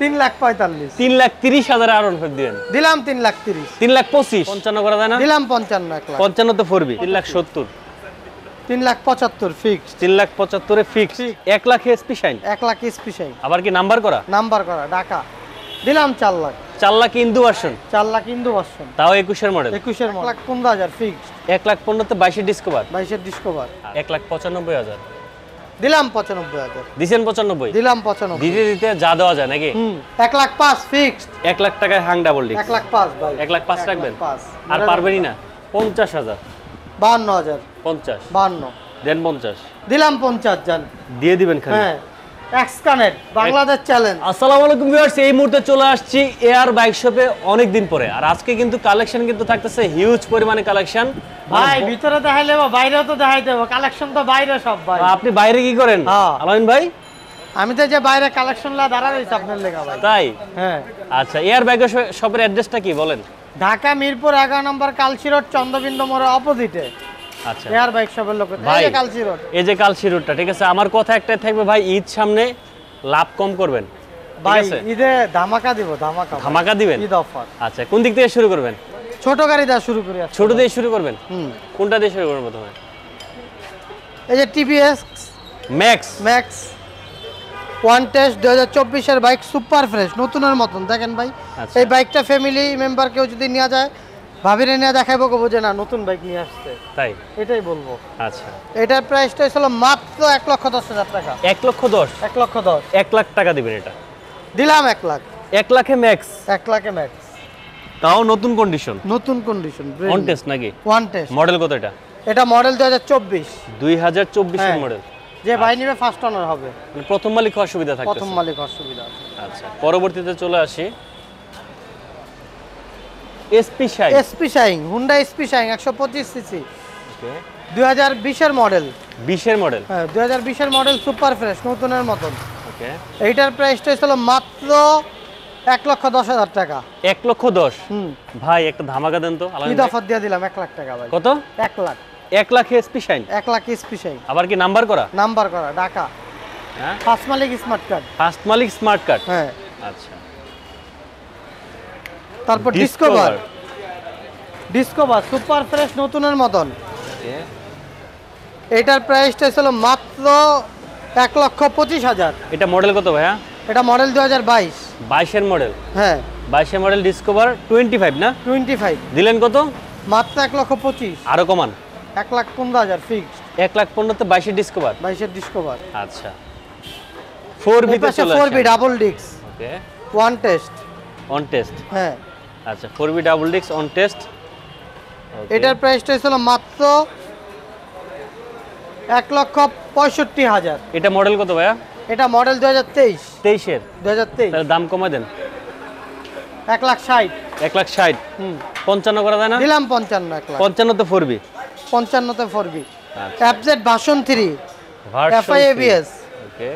3,45,000 3,30,000 R15 দিবেন। দিলাম 3,30,000 3,25,000 55 করা যায় না? দিলাম 55 1 লাখ 55 তো 4B 3,70,000 3,75,000 ফিক্সড 3,75,000 এ fix 1 lakh SP shine 1 lakh SP shine আবার কি নাম্বার করা ঢাকা দিলাম 4 লাখ 4 লাখ ইন্দু ভার্সন 4 লাখ ইন্দু ভার্সন তাও 21 এর মডেল 21 এর মডেল 1,15,000 ফিক্সড 1,15,000 তে 22 এর ডিসকভার 22 এর ডিসকভার 1,95,000 দিলাম 95,000 দিছেন 95 দিলাম 95 দিতে দিতে যা দেওয়া যায় নাকি 1 লাখ 5 ফিক্সড 1 লাখ টাকায় হাং ডাবল ডিস্ক 1 লাখ 5 ভাই 1 লাখ 5 রাখবেন আর পারবেনই না 50,000 52,000 50 52 দেন 50 দিলাম 50 জান দিয়ে দিবেন খালি হ্যাঁ এক্সকানেট বাংলাদেশ চ্যালেঞ্জ। আসসালামু আলাইকুম ভিউয়ার্স, এই মুহূর্তে চলে আসছি এআর বাইক শপে অনেক দিন পরে। আর আজকে কিন্তু কালেকশন কিন্তু থাকতেছে হিউজ পরিমাণে কালেকশন। ভাই ভিতরে দেখাইলে বা বাইরেও তো দেখাই দেব, কালেকশন তো বাইরে সব ভাই। আপনি বাইরে কি করেন আলামিন ভাই? আমি তো যে বাইরে কালেকশন লা দাঁড়া রইছি আপনার লেখা ভাই। তাই? হ্যাঁ। আচ্ছা, এআর বাইক শপের অ্যাড্রেসটা কি বলেন? ঢাকা মিরপুর 11 নম্বর কালসি রোড চন্দ্রবিন্দু মোড়ের অপোজিটে। আচ্ছা, এআর বাইক শপের লোক এই যে কালসি রোড। এই যে কালসি রোডটা, ঠিক আছে। আমার কথা একটাই থাকবে ভাই, ঈদ সামনে, লাভ কম করবেন ভাই। ঈদে ধামাকা দিব, ধামাকা দিবেন ঈদ অফার। আচ্ছা, কোন দিক থেকে শুরু করবেন? ছোট গাড়ি দিয়ে শুরু করি। ছোট দিয়ে শুরু করবেন? কোনটা দিয়ে শুরু করবেন প্রথমে? এই যে টিভিএস ম্যাক্স ওয়ান টেস্ট 2024 এর বাইক, সুপার ফ্রেশ নতুনের মতন দেখেন ভাই। এই বাইকটা ফ্যামিলি মেম্বার কেউ যদি নিয়ে যায়, ভাবিরে নিয়ে দেখাইবো, কবো যে না নতুন বাইক নিয়ে আসছে, তাই এটাই বলবো। আচ্ছা, এটার প্রাইসটা ছিল মাত্র 1,10,000 টাকা। 1,10,000 1,10,000 1 লাখ টাকা দিবেন এটা? দিলাম 1 লাখ 1 লাখে ম্যাক্স 1 লাখে ম্যাক্স, তাও নতুন কন্ডিশন অন টেস্ট নাকি? One test. মডেল কত এটা? এটা মডেল 2024 এর মডেল। যে ভাই নিবে ফার্স্ট ওনার হবে, মানে প্রথম মালিক হওয়ার সুবিধা থাকবে। প্রথম মালিক হওয়ার সুবিধা আছে। আচ্ছা, পরবর্তীতে চলে আসি SP Shine Honda SP Shine 125 CC, okay, 2020 এর মডেল। 20 এর মডেল? হ্যাঁ, 2020 এর মডেল, সুপার ফ্রেশ নতুনের মতন। ওকে, এইটার প্রাইসটা ছিল মাত্র 1,10,000 টাকা। 1,10,000? ভাই একটা ধামাকা দেন তো আলামিন ঈদ ভাই। অফার দিয়ে দিলাম 1 লাখ টাকা ভাই। কত? 1 lakh 1 lakh SP shine 1 lakh SP shine আবার কি নাম্বার করা ঢাকা। হ্যাঁ, ফার্স্ট মালিক স্মার্ট কার্ড। ফার্স্ট মালিক স্মার্ট কার্ড। হ্যাঁ। আচ্ছা, তারপর ডিসকভার সুপার ফ্রেশ নতুনের মতন। এটার প্রাইসটা ছিল মাত্র 1,25,000। এটা মডেল কত ভাইয়া? এটা মডেল 2022 এর মডেল। হ্যাঁ, 22 এর মডেল ডিসকভার 25 না? 25 দিলেন কত? মাত্র 1,25,000। আরো কমান? 1,15,000 ফিক্সড। 1,15,000 তে 22 এর ডিসকভার। 22 এর ডিসকভার। আচ্ছা, 4B তে চলে আসে। 4B ডাবল ডিস্ক, ওকে, ওয়ান টেস্ট। হ্যাঁ। আচ্ছা, 4B double disc on test. এটার প্রাইসটা ছিল মাত্র 1,65,000। এটা মডেল কত ভাইয়া? এটা মডেল 2023 এর। 2023। তাহলে দাম কমায় দেন। 1,60,000 1,60,000 55 করা যায় না? দিলাম 55 1 লাখ 55 তে 4B। 55 তে 4B। আচ্ছা, FZ ভার্সন 3 FI ABS, ওকে,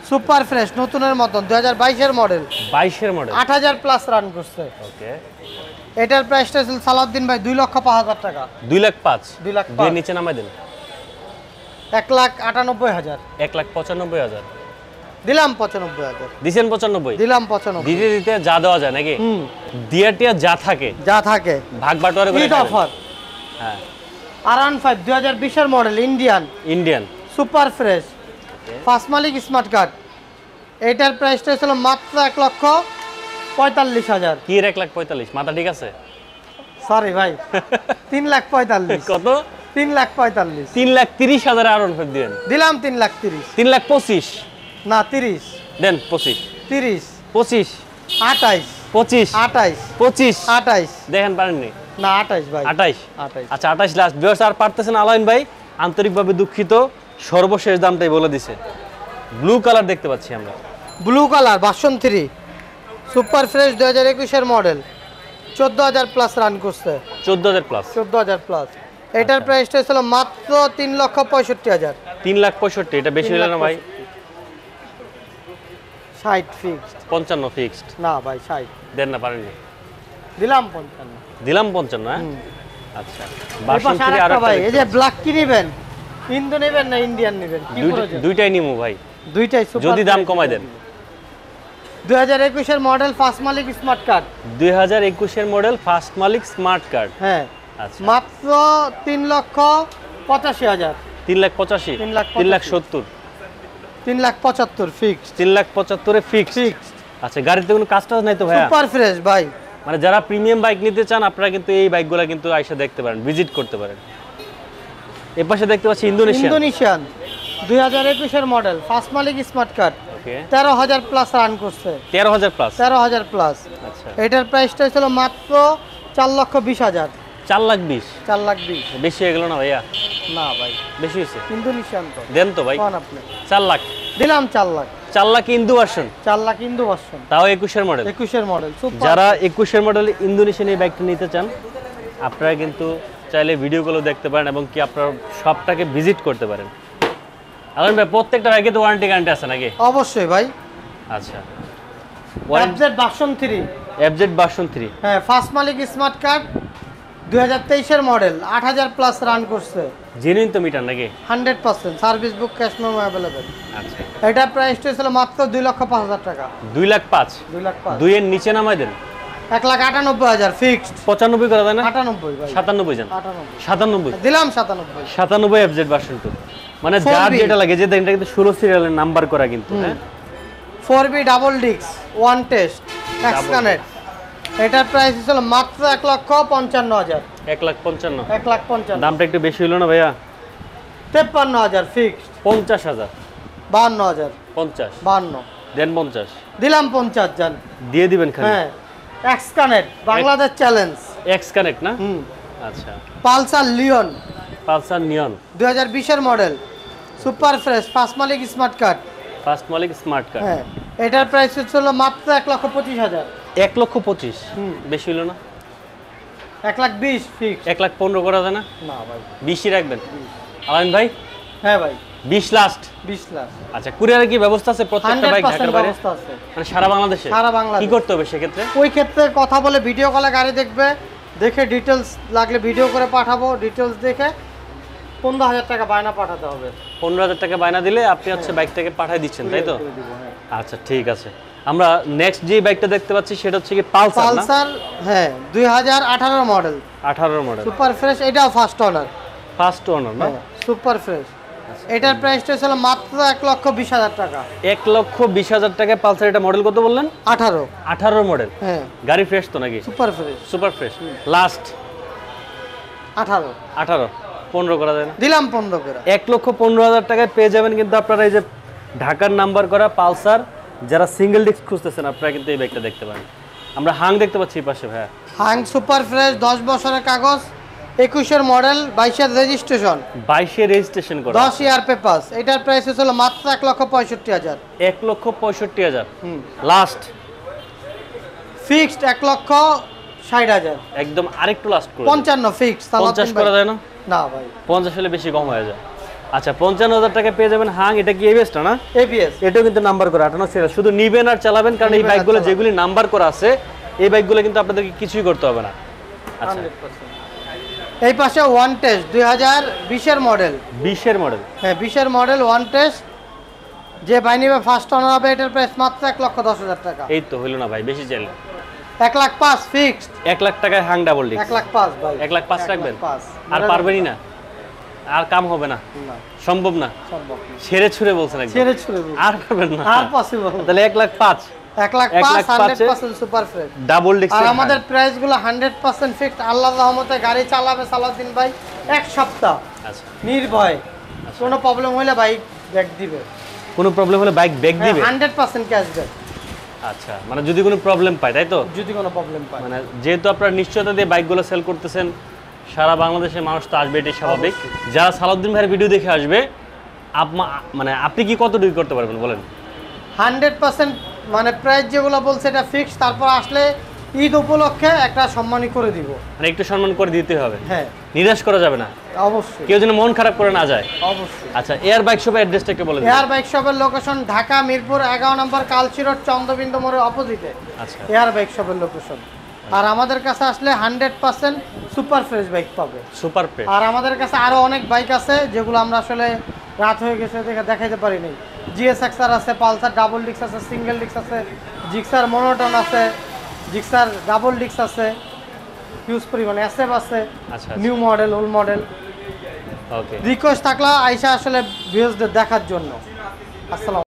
সুপার ফ্রেশ নতুনের মতন, 2022 এর মডেল। 22 এর মডেল, 8,000 প্লাস রান করছে। ওকে। এটার প্রাইসটা ছিল সালাউদ্দিন ভাই 2,05,000 টাকা। 2,05,000 2,05,000 দিয়ে নিচে নামাই দেন। 1,98,000 1,95,000 দিলাম 95,000 দিছেন 95? দিলাম 95 দিতে দিতে যা দেওয়া যায় নাকি? দিয়াটিয়া যা থাকে ভাগ বাটোয়ারা করে ঈদ অফার। হ্যাঁ, R15 2020 এর model, Indian super fresh, first মালিক স্মার্ট কার্ড। এটার প্রাইসটা ছিল মাত্র 1,45,000। কি 1,45,000? মাথা ঠিক আছে? সরি ভাই, 3,45,000 কত? 3,45,000 3,30,000 R15 দিবেন? দিলাম 3,30,000 3,25,000 না 30 দেন। 25 28 25 দেখেন পারেননি না 28 ভাই, 28। 28। আচ্ছা, 28 লাস্ট। ভিউয়ার্স আর পারতেছেন আলামিন ভাই, আন্তরিকভাবে দুঃখিত, সর্বশেষ দামটাই বলে দিছে। ব্লু কালার দেখতে পাচ্ছি আমরা, blue colour version 3 super fresh 2021 এর মডেল, 14,000 প্লাস রান করছে। 14,000 প্লাস? 14,000 প্লাস। এটার প্রাইসটা ছিল মাত্র 3,65,000। 3,65,000 এটা বেশি হলো না ভাই? 60 ফিক্সড। 55 ফিক্সড না ভাই 60 দেন না, পারেননি? দিলাম 55। দিলাম 55? হ্যাঁ, আচ্ছা। ভার্সন 3 আর ভাই এই যে ব্ল্যাক কি নেবেন, ইন্দো নেবেন না ইন্ডিয়ান নেবেন? কি প্রয়োজন? দুইটাই নিমু ভাই, দুইটাই সুপার, যদি দাম কমায় দেন। 2021 এর মডেল ফার্স্ট মালিক স্মার্ট কার্ড। 2021 এর মডেল ফার্স্ট মালিক স্মার্ট কার্ড। হ্যাঁ আচ্ছা মাত্র 3,85,000। 3,85,000 3,70,000 3,75,000 ফিক্সড। 3,75,000 এ ফিক্সড। আচ্ছা গাড়িতে কোনো কাজ টাজ নাই তো ভাইয়া? সুপার ফ্রেশ ভাই। মানে যারা প্রিমিয়াম বাইক নিতে চান আপনারা কিন্তু এই বাইকগুলো কিন্তু আইসা দেখতে পারেন, ভিজিট করতে পারেন। এই পাশে দেখতে পাচ্ছি ইন্দোনেশিয়ান 2021 এর মডেল ফার্স্ট মালিক স্মার্ট কার্ড। ওকে 13,000 প্লাস রান করছে। 13,000 প্লাস। 13,000 প্লাস। আচ্ছা এটার প্রাইসটা ছিল মাত্র 4,20,000। 4,20,000। 4,20,000 বেশি হয়ে গেল না ভাইয়া? না ভাই বেশি হয়েছে। ইন্দোনেশিয়ান তো দেন তো ভাই। কোন আপনি? 4 লাখ দিলাম 4 lakh. 4 lakh Indo version. 4 lakh Indo version. তাও 21 এর মডেল। 21 এর মডেল সুপার। যারা 21 এর মডেল ইন্দোনেশিয়ান এই বাইকটা নিতে চান আপনারা কিন্তু চাইলে ভিডিওগুলো দেখতে পারেন এবং কি আপনারা শপটাকে ভিজিট করতে পারেন। আলান ভাই প্রত্যেকটা বাইকে তো ওয়ারেন্টি গ্যারান্টি আছে নাকি? অবশ্যই ভাই। আচ্ছা এফজেড ভার্সন 3। FZ version 3। হ্যাঁ ফার্স্ট মালিক স্মার্ট কার্ড 2023 এর মডেল 8,000 প্লাস রান করছে। জেনুইন তো মিটার নাকি? 100% service book cash memo available. আচ্ছা এটা প্রাইসটা ছিল মাত্র 2,05,000 টাকা। 2,05,000। 2,05,000 2 এর নিচে নামাই দেন। 1,98,000 ফিক্সড। 95 করা যায় না? 98 ভাই। 97 জান। 97 97 দিলাম 97। 97 এফজেড ভার্সন 2। মানে যার যেটা লাগে যে এটা কিন্তু 16 সিরিয়ালের নাম্বার করা কিন্তু হ্যাঁ 4B ডাবল ডিক্স ওয়ান টেস্ট এক্স কানেক্ট। এটার প্রাইস ছিল মাত্র 1,55,000। 1,55,000। 1,55,000 দামটা একটু বেশি হলো না ভাইয়া? 53,000 ফিক্সড। 50,000। 52,000। 50 52 দেন 50 দিলাম 50 জান। দিয়ে দিবেন খালি। হ্যাঁ x connect Bangladesh challenge. X connect না? আচ্ছা পালসার লিওন। পালসার নিয়ন 2020 এর মডেল সুপার ফ্রেশ ফার্স্ট মালিক স্মার্ট কার্ড। ফার্স্ট মালিক স্মার্ট কার্ড। হ্যাঁ এটার প্রাইস ছিল মাত্র 1,25,000। 1,25,000 বেশি হলো না? 1,20,000 ফিক্স। 1,15,000 করা যায় না? না ভাই 20ই রাখবেন। আলামিন ভাই হ্যাঁ ভাই 20 লাস্ট। 20 লাখ। আচ্ছা কুরিয়ারের কি ব্যবস্থা আছে প্রত্যেকটা বাইক ঢাকার বাইরে? ব্যবস্থা আছে। মানে সারা বাংলাদেশে? সারা বাংলাদেশ। কি করতে হবে সেক্ষেত্রে? ওই ক্ষেত্রে কথা বলে ভিডিও কলে গাড়ি দেখবে, দেখে ডিটেলস লাগলে ভিডিও করে পাঠাবো, ডিটেলস দেখে 15,000 টাকা বায়না পাঠাতে হবে। 15,000 টাকা বায়না দিলে আপনি হচ্ছে বাইকটাকে পাঠিয়ে দিচ্ছেন তাই তো? আচ্ছা ঠিক আছে। আমরা নেক্সট যে বাইকটা দেখতে পাচ্ছি সেটা হচ্ছে কি পালসার না? পালসার হ্যাঁ 2018 মডেল 18 মডেল সুপার ফ্রেশ। এটাও ফার্স্ট ওনার। ফার্স্ট ওনার না? Super fresh. এটার প্রাইসটা ছিল মাত্র 1,20,000 টাকা। 1,20,000 টাকায় পালসার। এটা মডেল কত বললেন? 18 মডেল। হ্যাঁ গাড়ি ফ্রেশ তো নাকি? Super fresh. Super fresh. Last 18 15 করা যায় না? দিলাম 15 করে। 1,15,000 টাকায় পেয়ে যাবেন কিন্তু আপনারা এই যে ঢাকার নাম্বার করা পালসার। যারা সিঙ্গেল ডিস্ক খুঁজতেছেন আপনারা কিন্তু এই বাইকটা দেখতে পারেন। আমরা হাং দেখতে পাচ্ছি এই পাশে ভাইয়া। হাং সুপার ফ্রেশ 10 বছরের কাগজ 21 এর মডেল 22 এর রেজিস্ট্রেশন 22 এর রেজিস্ট্রেশন করা 10 ইয়ার পেপারস। এটার প্রাইস ছিল মাত্র 1,65,000। 1,65,000 লাস্ট ফিক্সড 1,60,000 একদম আরেকটু লাস্ট করে 55 ফিক্সড। 50 করা যায় না? না ভাই 50 হলে বেশি কম হয়ে যায়। আচ্ছা 55,000 টাকা পেয়ে যাবেন হাং। এটা কি এবিএসটা না? এবিএস। এটাও কিন্তু নাম্বার করা 58 সিরিয়াল। শুধু নিবেন আর চালাবেন কারণ এই বাইকগুলো যেগুলি নাম্বার করা আছে এই বাইকগুলো কিন্তু আপনাদেরকে কিছুই করতে হবে না। আচ্ছা 100%। এই পাশে ওয়ান টেস্ট 2020 এর মডেল। 20 এর মডেল। হ্যাঁ 20 এর মডেল ওয়ান টেস্ট। যে বাইনিবে ফার্স্ট ওনার হবে এটার প্রাইস মাত্র 1,10,000 টাকা। এই তো হইলো না ভাই, বেশি চাইলে 1,05,000 ফিক্সড। 1 লাখ টাকায় হাং ডাবল ডিস্ক। 1,05,000 ভাই। 1,05,000 রাখবেন? 1,05,000 আর পারবেনই না? আর কাম হবে না? না সম্ভব না? সম্ভব না। ছেড়ে ছুড়ে বলছেন একদম। ছেড়ে ছুড়ে আর পারবেন না? আর পসিবল। তাহলে 1,05,000 1,05,000 100% সুপার ফ্রেশ ডাবল ডিস্ক। আর আমাদের প্রাইস গুলো 100% ফিক্সড। আল্লাহর রহমতে গাড়ি চালাবে সালাউদ্দিন ভাই এক সপ্তাহ আচ্ছা নির্ভয়। কোনো প্রবলেম হলে বাইক ব্যাক দিবে। কোনো প্রবলেম হলে বাইক ব্যাক দিবে? 100% ক্যাশব্যাক। আচ্ছা মানে যদি কোনো প্রবলেম পায় তাই তো? যদি কোনো প্রবলেম পায়। মানে যেহেতু আপনারা নিশ্চয়তা দিয়ে বাইকগুলো সেল করতেছেন সারা বাংলাদেশের মানুষ তো আসবে, এটাই স্বাভাবিক। যারা সালাউদ্দিন ভাইয়ের ভিডিও দেখে আসবে মানে আপনি কি কত ডিল করতে পারবেন বলেন? 100% মানে প্রাইস যেগুলো বলছে এটা ফিক্স। তারপর আসলে ঈদ উপলক্ষে একটা সম্মানই করে দিব। মানে একটু সম্মান করে দিতে হবে। হ্যাঁ নিরাশ করা যাবে না অবশ্যই। কেউ যেন মন খারাপ করে না যায়। অবশ্যই। আচ্ছা এয়ার বাইক শপের অ্যাড্রেসটা একটু বলে দিন। এয়ার বাইক শপের location Dhaka Mirpur 11 number Kalshi road Chandrabindu মোড়ের অপোজিটে আচ্ছা এয়ার বাইক শপের লোকেশন। আর আমাদের কাছে আসলে 100% সুপার ফ্রেশ বাইক পাবে। Super fresh. আর আমাদের কাছে আরো অনেক বাইক আছে যেগুলো আমরা আসলে রাত হয়ে গেছে দেখে দেখাইতে পারি নাই। জিএসএক্সআর আছে, পালসার ডাবল ডিস্ক আছে, সিঙ্গেল ডিস্ক আছে, জিক্সার মনোটন আছে, জিক্সার ডাবল ডিস্ক আছে, হিউজ পরিমাণে এসএফ আছে, আচ্ছা নিউ মডেল, ওল্ড মডেল। ওকে, রিকোয়েস্ট থাকলে আইসা আসলে ভিউজদের দেখার জন্য। আসসালাম।